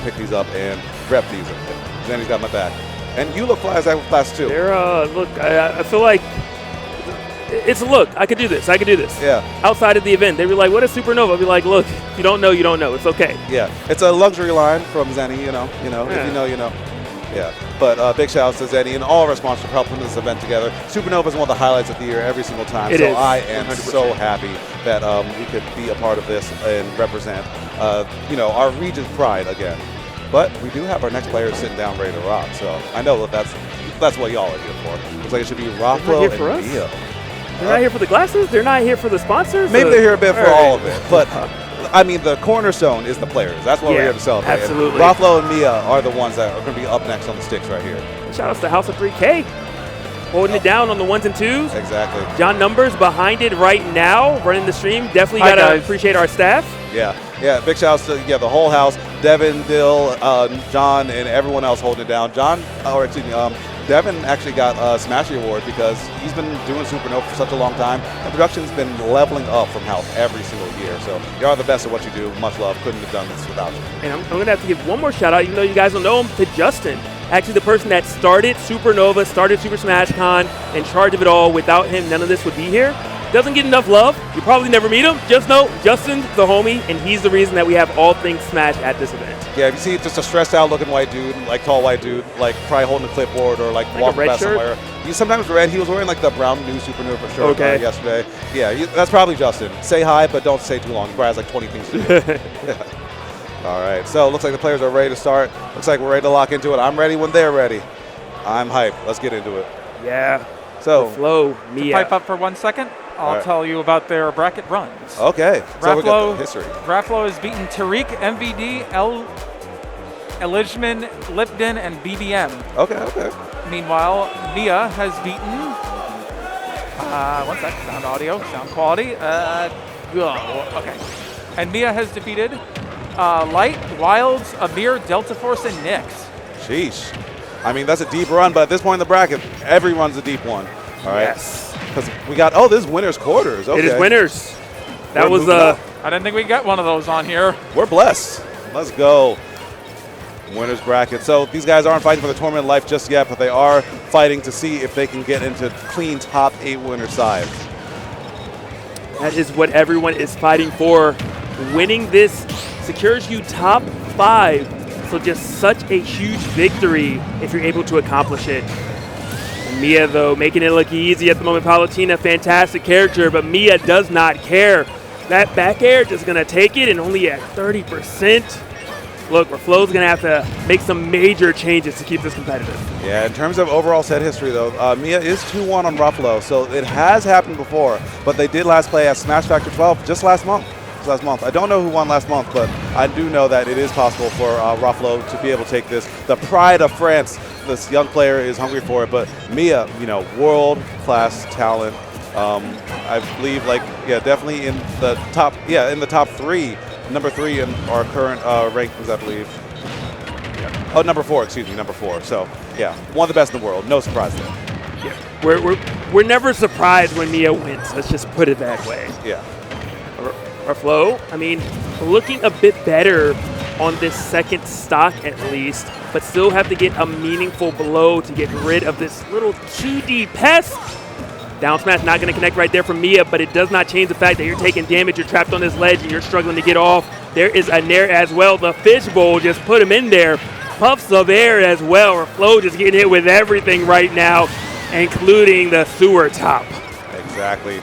pick these up and rep these. Zenny's got my back. And you look fly as that with class 2. They're, look, I feel like it's a look. I could do this. I could do this. Yeah. Outside of the event, they'd be like, what is Supernova? I'd be like, look, if you don't know, you don't know. It's okay. Yeah. It's a luxury line from Zenny, you know. Yeah. If you know, you know. Yeah. But big shout out to Zenny and all of our sponsors for helping put this event together. Supernova is one of the highlights of the year every single time. It is. I am 100%. so happy that we could be a part of this and represent, our region's pride again. But we do have our next players sitting down ready to rock. So I know that's what y'all are here for. Looks like it should be Raflow and Miya. They're not here for the glasses? They're not here for the sponsors? Maybe they're here a bit for all of it. But, I mean, the cornerstone is the players. That's what we're here to celebrate. Absolutely. And Raflow and Miya are the ones that are going to be up next on the sticks right here. Shout outs to House of 3K. Holding it down on the 1s and 2s. Exactly. John Numbers behind it right now, running the stream. Definitely got to appreciate our staff. Yeah, big shout outs to the whole house. Devin, Dill, John, and everyone else holding it down. Devin actually got a Smashy Award because he's been doing Supernova for such a long time. The production's been leveling up from health every single year. So you are the best at what you do. Much love. Couldn't have done this without you. And I'm going to have to give one more shout out, even though you guys don't know him, to Justin. Actually, the person that started Supernova, started Super Smash Con, in charge of it all. Without him, none of this would be here. Doesn't get enough love. You probably never meet him. Just know Justin's the homie, and he's the reason that we have all things Smash at this event. Yeah, if you see just a stressed out looking white dude, like tall white dude, like probably holding a clipboard or like walking past somewhere. He's sometimes red. He was wearing like the brown new Supernova shirt yesterday. Yeah, that's probably Justin. Say hi, but don't stay too long. He probably has like 20 things to do. Yeah. All right, so looks like the players are ready to start. Looks like we're ready to lock into it. I'm ready when they're ready. I'm hyped. Let's get into it. Yeah. So Flow, Miya. Pipe up for 1 second. I'll tell you about their bracket runs. Okay. So we got the history. Raflow has beaten Tariq, MVD, Elijman, Lipton, and BBM. Okay. Meanwhile, Miya has beaten. 1 sec. Sound audio, sound quality. Okay. And Miya has defeated Light, Wilds, Amir, Delta Force, and Nyx. Sheesh. I mean, that's a deep run, but at this point in the bracket, every run's a deep one. All right. Yes. Because we got, this is winners quarters. Okay. It is winners. That was I didn't think we'd get one of those on here. We're blessed. Let's go. Winners bracket. So these guys aren't fighting for the tournament life just yet, but they are fighting to see if they can get into clean top 8 winner side. That is what everyone is fighting for. Winning this secures you top 5. So just such a huge victory if you're able to accomplish it. Miya, though, making it look easy at the moment. Palutena, fantastic character, but Miya does not care. That back air just going to take it, and only at 30%. Look, Raflow's going to have to make some major changes to keep this competitive. Yeah, in terms of overall set history, though, Miya is 2-1 on Raflow, so it has happened before, but they did last play at Smash Factor 12 just last month. I don't know who won last month, but I do know that it is possible for Raflow to be able to take this. The pride of France, this young player is hungry for it, but Miya, world-class talent. I believe, definitely in the top 3. Number 3 in our current rankings, I believe. Yeah. Oh, number 4. So, yeah, one of the best in the world. No surprise there. Yeah, we're never surprised when Miya wins. Let's just put it that way. Yeah. Raflow, looking a bit better on this second stock at least, but still have to get a meaningful blow to get rid of this little 2D pest. Down smash not going to connect right there from Miya, but it does not change the fact that you're taking damage, you're trapped on this ledge, and you're struggling to get off. There is a nair as well. The fishbowl just put him in there. Puffs of air as well. Raflow just getting hit with everything right now, including the sewer top. Exactly.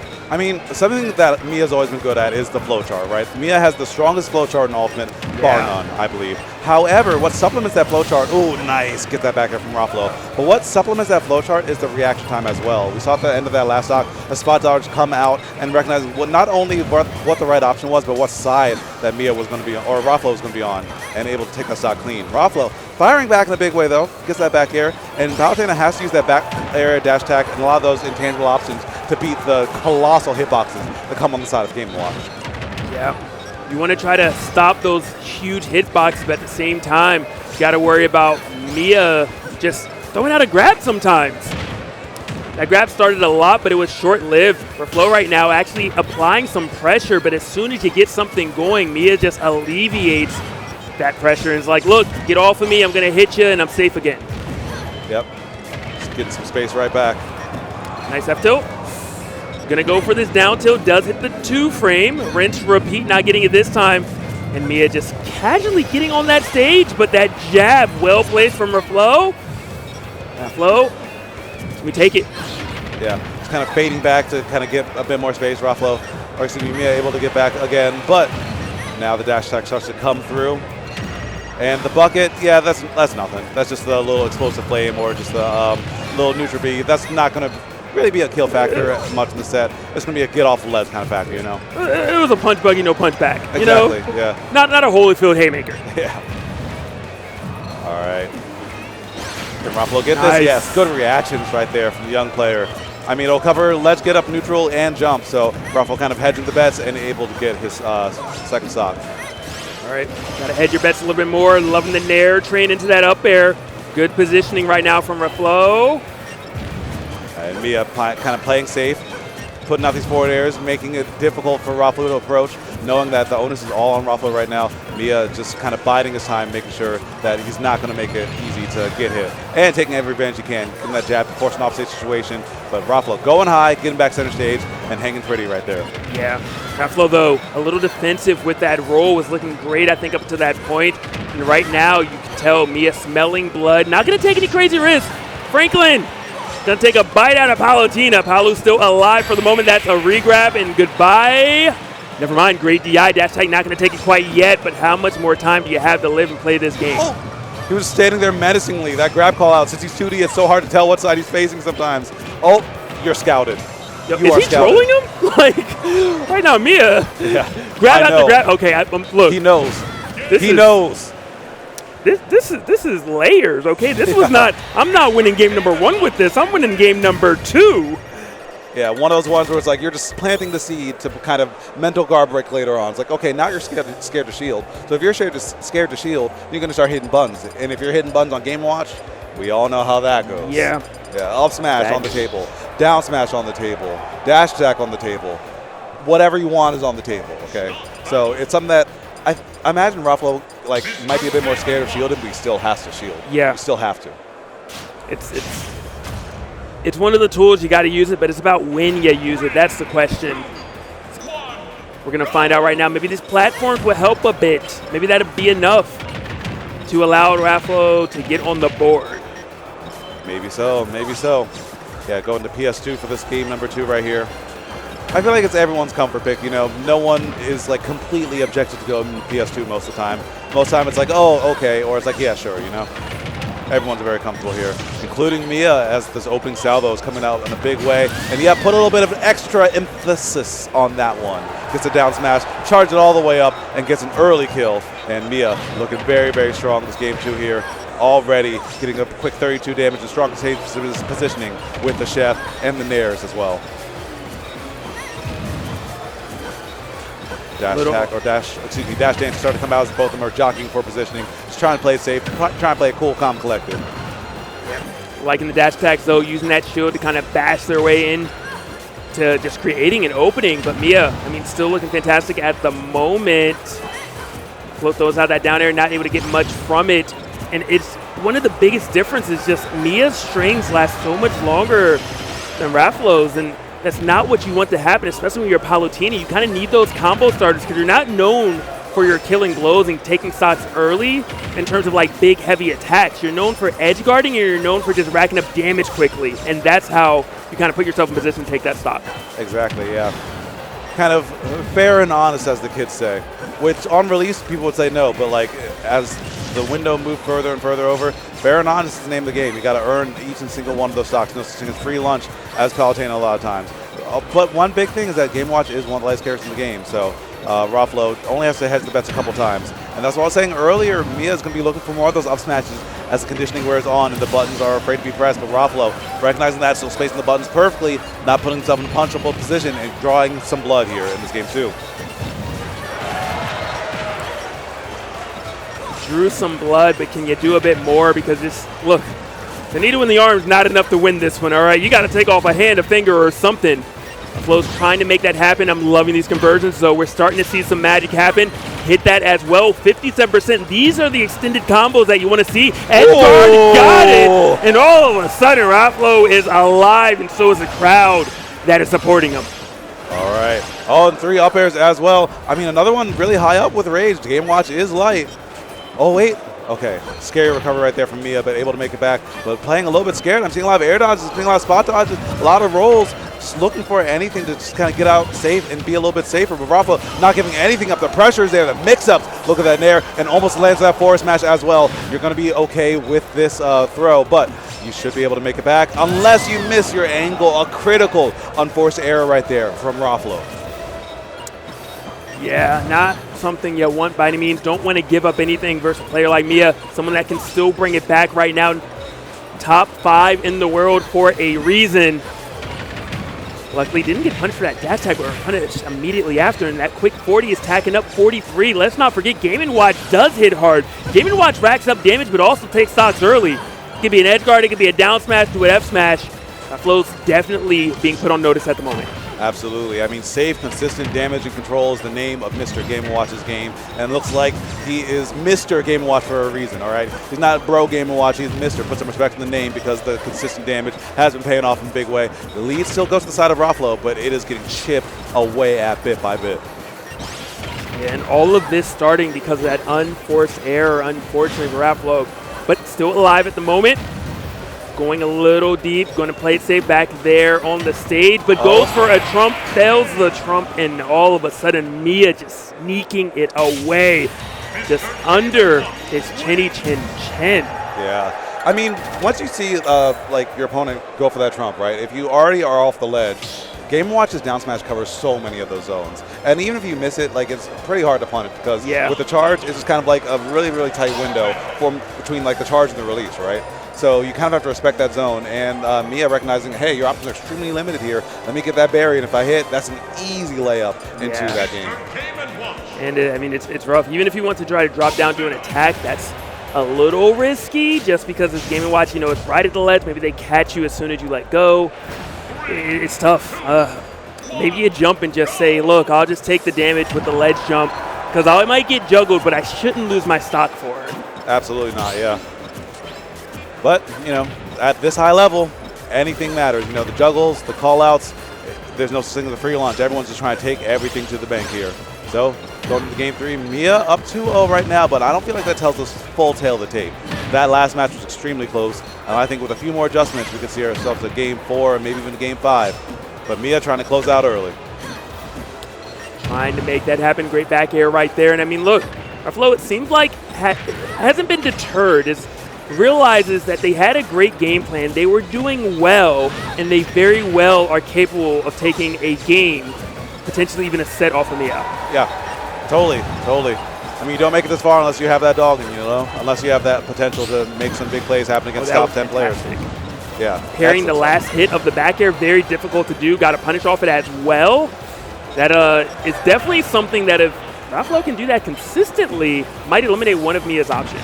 Something that Miya's always been good at is the flowchart, right? Miya has the strongest flowchart in Ultimate, bar none, I believe. However, what supplements that flowchart, nice, get that back here from Raflow. But what supplements that flowchart is the reaction time as well. We saw at the end of that last stock, a spot dodge come out and recognize not only what the right option was, but what side that Miya was going to be on, or Raflow was going to be on, and able to take that stock clean. Raflow firing back in a big way, though, gets that back air, and Palutena has to use that back air, dash attack, and a lot of those intangible options to beat the colossal hitboxes that come on the side of Game & Watch. Yeah. You want to try to stop those huge hitboxes, but at the same time, you got to worry about Miya just throwing out a grab sometimes. That grab started a lot, but it was short-lived. Raflow right now actually applying some pressure, but as soon as you get something going, Miya just alleviates that pressure and is like, look, get off of me, I'm going to hit you, and I'm safe again. Yep. Just getting some space right back. Nice F tilt. Going to go for this down tilt, does hit the 2-frame. Rinse, repeat, not getting it this time. And Miya just casually getting on that stage, but that jab, well placed from Raflow. Raflow, can we take it? Yeah, just kind of fading back to kind of get a bit more space. Raflow, or excuse me, Miya able to get back again, but now the dash attack starts to come through. And the bucket, yeah, that's nothing. That's just a little explosive flame or just a little neutral B. That's not going to really be a kill factor much in the set. It's going to be a get off the ledge kind of factor, you know? It was a punch buggy, no punch back. Exactly, you know? Yeah. Not a Holyfield haymaker. Yeah. All right. Can Raflow get Nice. this? Yes, good reactions right there from the young player. I mean, it'll cover ledge, get up, neutral, and jump. So Raflow kind of hedging the bets and able to get his second stock. All right, got to hedge your bets a little bit more. Loving the Nair train into that up air. Good positioning right now from Raflow. And Miya kind of playing safe, putting out these forward airs, making it difficult for Raflow to approach, knowing that the onus is all on Raflow right now. Miya just kind of biding his time, making sure that he's not going to make it easy to get hit. And taking every advantage he can, giving that jab to force an offstage situation. But Raflow going high, getting back center stage, and hanging pretty right there. Yeah, Raflow, though, a little defensive with that roll, was looking great, I think, up to that point. And right now, you can tell Miya smelling blood, not going to take any crazy risks. Franklin going to take a bite out of Palutena. Palu's still alive for the moment. That's a regrab, and goodbye. Never mind, great DI. Dash tag not going to take it quite yet, but how much more time do you have to live and play this game? Oh, he was standing there menacingly. That grab call out, since he's 2D, it's so hard to tell what side he's facing sometimes. Oh, you're scouted. Yo, you is he trolling him? Like, right now, Miya. Yeah. Grab out the grab. Okay, look. He knows. He knows. This is layers, okay? This was not, I'm not winning game number 1 with this. I'm winning game number 2. Yeah, one of those ones where it's like you're just planting the seed to kind of mental guard break later on. It's like, okay, now you're scared to shield. So if you're scared to shield, you're going to start hitting buttons. And if you're hitting buttons on Game Watch, we all know how that goes. Yeah. Yeah, up smash on the table, down smash on the table, dash attack on the table. Whatever you want is on the table, okay? So it's something that I imagine Raflow might be a bit more scared of shielding, but he still has to shield. Yeah. You still have to. It's one of the tools, you got to use it, but it's about when you use it. That's the question. We're going to find out right now. Maybe these platforms will help a bit. Maybe that'll be enough to allow Raflow to get on the board. Maybe so, maybe so. Yeah, going to PS2 for this game number 2 right here. I feel like it's everyone's comfort pick, you know. No one is completely objective to go PS2 most of the time. Most of the time it's like, oh, okay, or it's like, yeah, sure, you know. Everyone's very comfortable here, including Miya, as this opening salvo is coming out in a big way. And yeah, put a little bit of extra emphasis on that one. Gets a down smash, charge it all the way up, and gets an early kill. And Miya looking very, very strong this game 2 here. Already getting a quick 32 damage and strong positioning with the chef and the nairs as well. Dash attack, or dash dance start to come out as both of them are jockeying for positioning. Just trying to play it safe, trying to play it cool, calm, collected. Liking the dash attacks, though, using that shield to kind of bash their way in to just creating an opening. But Miya, I mean, still looking fantastic at the moment. Float throws out that down air, not able to get much from it. And it's one of the biggest differences, just Miya's strings last so much longer than Raflow's, and that's not what you want to happen, especially when you're Palutena. You kind of need those combo starters because you're not known for your killing blows and taking shots early in terms of big, heavy attacks. You're known for edge guarding, and you're known for just racking up damage quickly, and that's how you kind of put yourself in position to take that stock. Exactly, yeah. Kind of fair and honest, as the kids say, which on release people would say no, but as the window moved further and further over, fair and honest is the name of the game. You got to earn each and single one of those stocks. No such thing as free lunch, as Palutena a lot of times. But one big thing is that Game Watch is one of the lightest characters in the game, so Raflow only has to hedge the bets a couple times. And that's what I was saying earlier. Miya is going to be looking for more of those up smashes as the conditioning wears on and the buttons are afraid to be pressed. But Raflow, recognizing that, still spacing the buttons perfectly, not putting himself in a punchable position, and drawing some blood here in this game too. Drew some blood, but can you do a bit more? Because look, the needle in the arm is not enough to win this one, all right? You got to take off a hand, a finger, or something Flow's trying to make that happen. I'm loving these conversions, so we're starting to see some magic happen. Hit that as well, 57%. These are the extended combos that you want to see. Edgard got it, and all of a sudden, Raflow is alive, and so is the crowd that is supporting him. All right. Oh, and 3 up airs as well. I mean, another one really high up with Rage. The Game Watch is light. Oh, wait. Okay. Scary recovery right there from Miya, but able to make it back. But playing a little bit scared. I'm seeing a lot of air dodges, seeing a lot of spot dodges, a lot of rolls. Just looking for anything to just kind of get out safe and be a little bit safer. But Raflow not giving anything up. The pressure's there, the mix-ups. Look at that nair, and almost lands that forward smash as well. You're going to be okay with this throw, but you should be able to make it back unless you miss your angle. A critical unforced error right there from Raflow. Yeah, not something you want by any means. Don't want to give up anything versus a player like Miya, someone that can still bring it back right now. Top 5 in the world for a reason. Luckily, didn't get punished for that dash tag or punished immediately after, and that quick 40 is tacking up 43. Let's not forget, Game & Watch does hit hard. Game & Watch racks up damage, but also takes stocks early. It could be an edge guard, it could be a down smash to an F smash. Flow's definitely being put on notice at the moment. Absolutely. I mean, safe, consistent damage and control is the name of Mr. Game & Watch's game, and it looks like he is Mr. Game & Watch for a reason, all right? He's not bro Game & Watch, he's Mr. Put some respect in the name because the consistent damage has been paying off in a big way. The lead still goes to the side of Raflow, but it is getting chipped away at bit by bit. And all of this starting because of that unforced error, unfortunately, for Raflow, but still alive at the moment. Going a little deep, going to play it safe back there on the stage, but goes for a trump, fails the trump, and all of a sudden Miya just sneaking it away, just under his chinny chin chin. Yeah. I mean, once you see like your opponent go for that trump, right, if you already are off the ledge, Game & Watch's down smash covers so many of those zones. And even if you miss it, like, it's pretty hard to punish because with the charge, it's just kind of like a really, really tight window between like the charge and the release, right? So you kind of have to respect that zone. And Miya recognizing, hey, your options are extremely limited here. Let me get that berry, and if I hit, that's an easy layup into that game. And I mean, it's rough. Even if you want to try to drop down to an attack, that's a little risky just because it's Game & Watch, you know, it's right at the ledge. Maybe they catch you as soon as you let go. It's tough. Maybe you jump and just say, look, I'll just take the damage with the ledge jump because I might get juggled, but I shouldn't lose my stock for it. Absolutely not, yeah. But, you know, at this high level, anything matters. You know, the juggles, the call-outs, there's no single free launch. Everyone's just trying to take everything to the bank here. So, going into game 3, Miya up 2-0 right now, but I don't feel like that tells us full tale of the tape. That last match was extremely close, and I think with a few more adjustments, we could see ourselves at game 4 and maybe even game 5. But Miya trying to close out early. Trying to make that happen. Great back air right there. And I mean, look, Raflow, it seems like hasn't been deterred. Realizes that they had a great game plan. They were doing well, and they very well are capable of taking a game, potentially even a set off of Miya. Yeah, totally. I mean, you don't make it this far unless you have that dog in you, know? Unless you have that potential to make some big plays happen against top 10 players. Yeah. Pairing the last hit of the back air, very difficult to do. Got to punish off it as well. That is definitely something that if Raflow can do that consistently, might eliminate one of Miya's options.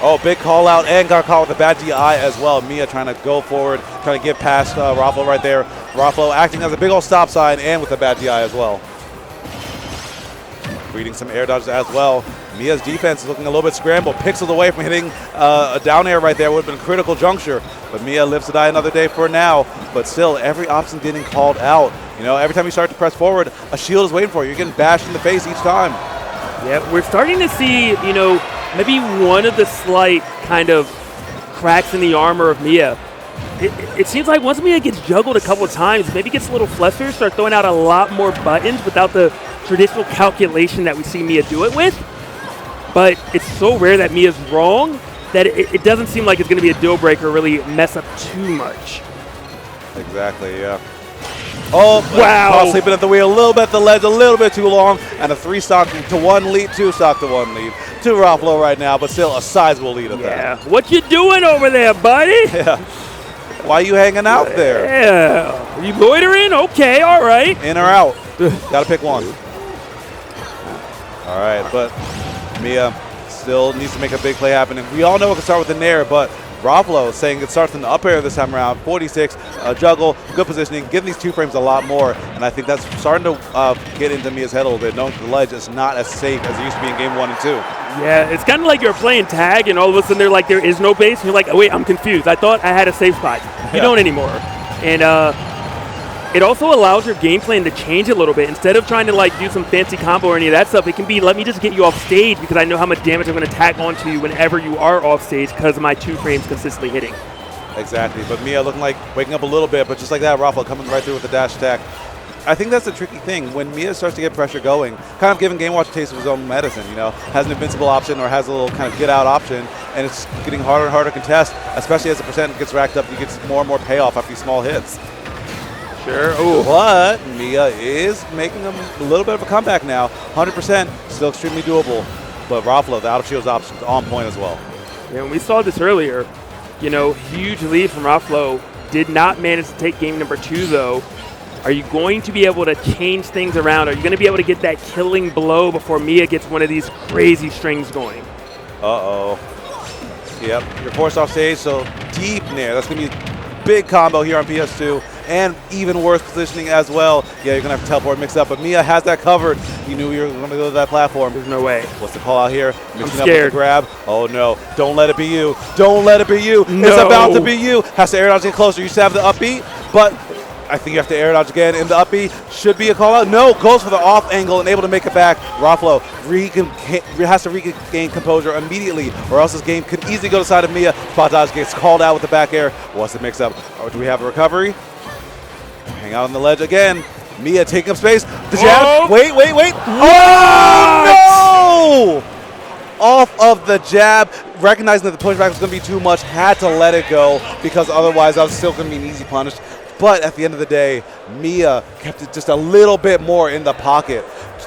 Oh, big call out and got caught with a bad DI as well. Miya trying to go forward, trying to get past Raflow right there. Raflow acting as a big old stop sign and with a bad DI as well. Reading some air dodges as well. Miya's defense is looking a little bit scrambled. Pixels away from hitting a down air right there would have been a critical juncture. But Miya lives to die another day for now. But still, every option getting called out. You know, every time you start to press forward, a shield is waiting for you. You're getting bashed in the face each time. Yeah, we're starting to see, you know, maybe one of the slight kind of cracks in the armor of Miya. It seems like once Miya gets juggled a couple of times, maybe gets a little flustered, start throwing out a lot more buttons without the traditional calculation that we see Miya do it with. But it's so rare that Miya's wrong that it doesn't seem like it's going to be a deal breaker or really mess up too much. Exactly, yeah. Oh, wow. Caught sleeping at the wheel a little bit, the ledge a little bit too long, and a 3-stock to 1 lead, 2-stock to 1 lead. To Raflow right now, but still a sizable lead at that. Yeah. What you doing over there, buddy? Yeah. Why are you hanging out there? Yeah. Are you loitering? Okay, all right. In or out? Got to pick one. All right, but Miya still needs to make a big play happen. And we all know it can start with the nair, but Raflow saying it starts in the up air this time around. 46, juggle, good positioning, giving these two frames a lot more. And I think that's starting to get into Miya's head a little bit, knowing the ledge is not as safe as it used to be in game 1 and 2. Yeah, it's kind of like you're playing tag, and all of a sudden they're like, there is no base. And you're like, oh, wait, I'm confused. I thought I had a safe spot. You don't anymore. And it also allows your game plan to change a little bit. Instead of trying to like do some fancy combo or any of that stuff, it can be, let me just get you off stage because I know how much damage I'm going to tack onto you whenever you are off stage because of my 2 frames consistently hitting. Exactly, but Miya looking like waking up a little bit, but just like that, Raflow coming right through with the dash attack. I think that's the tricky thing. When Miya starts to get pressure going, kind of giving Game Watch a taste of his own medicine, you know, has an invincible option or has a little kind of get-out option, and it's getting harder and harder to contest, especially as the percent gets racked up, you get more and more payoff after these small hits. Sure. Ooh. But Miya is making a little bit of a comeback now. 100%, still extremely doable. But Raflow, the out of shields option, is on point as well. Yeah, and we saw this earlier. You know, huge lead from Raflow. Did not manage to take game number 2, though. Are you going to be able to change things around? Are you going to be able to get that killing blow before Miya gets one of these crazy strings going? Uh-oh. Yep, you're forced off stage, so deep nair. That's going to be a big combo here on PS2. And even worse positioning as well. Yeah, you're going to have to teleport mixed up, but Miya has that covered. He knew you were going to go to that platform. There's no way. What's the call out here? Mixing I'm scared. up with the grab. Oh, no. Don't let it be you. Don't let it be you. No. It's about to be you. Has to air dodge in closer. You used to have the upbeat, but I think you have to air dodge again in the upbeat. Should be a call out. No, goes for the off angle and able to make it back. Raflow has to regain composure immediately, or else this game could easily go to the side of Miya. Spot dodge gets called out with the back air. What's the mix up? Or do we have a recovery? Hang out on the ledge again. Miya taking up space. The jab. Oh. Wait. Oh, no! Off of the jab. Recognizing that the pushback was going to be too much. Had to let it go because otherwise that was still going to be an easy punish. But at the end of the day, Miya kept it just a little bit more in the pocket.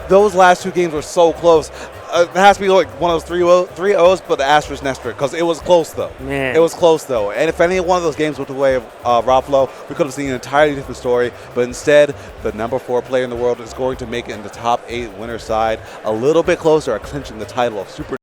Those last 2 games were so close. It has to be like one of those 3-0s, but the asterisk next to it, because it was close, though. Man. It was close, though. And if any one of those games went the way of Raflow, we could have seen an entirely different story. But instead, the number 4 player in the world is going to make it in the top 8 winner side, a little bit closer at clinching the title of Super